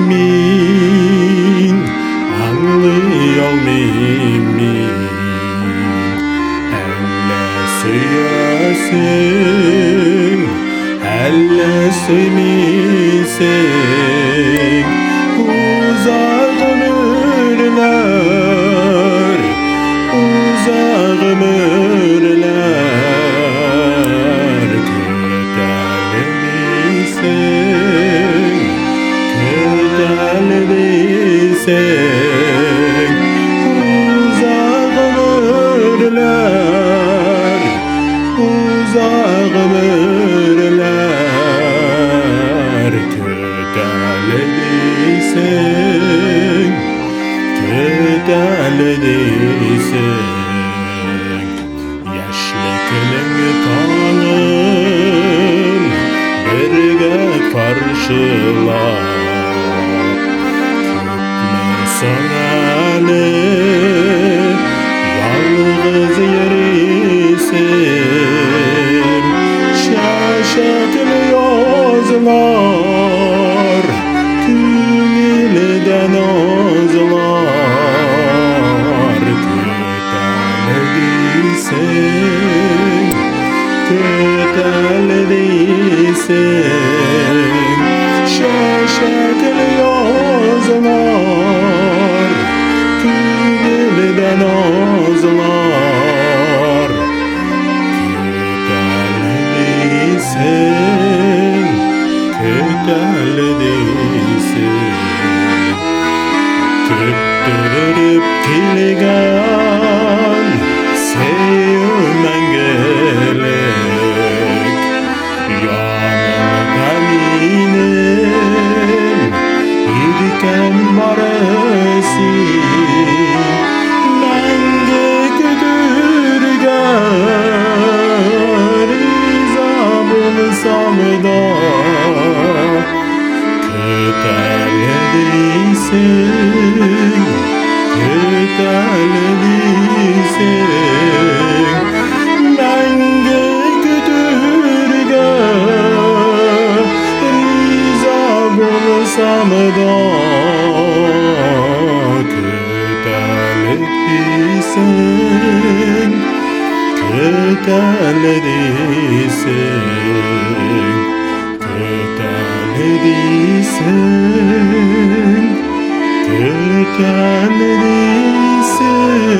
olmayayım, anlıyor muyum? Elle söylesin, elle söylesin, uzak ömürler, uzak ömürler, kötüleysen, uzak ömürler, uzak ömürler, kötüleysen, kötüleysen, yaşlıkının kanın birge karşılar. Sana yalnız yerisin, şaşaklı yozlar, tüyleden ozlar, kötülediysen, kötülediysen, şaşaklı yozlar, tüyleden ozlar, kötülediysen, kötülediysen, tüttürüp kilgan sevmen gerek, yanımda benim yediken barısin, menge güdürgen riza bulsam da, kötülediysen, kötülediysen, menge güdürgen riza bulsam da, kötülediysen, kötülediysen, kötülediysen, kötülediysen.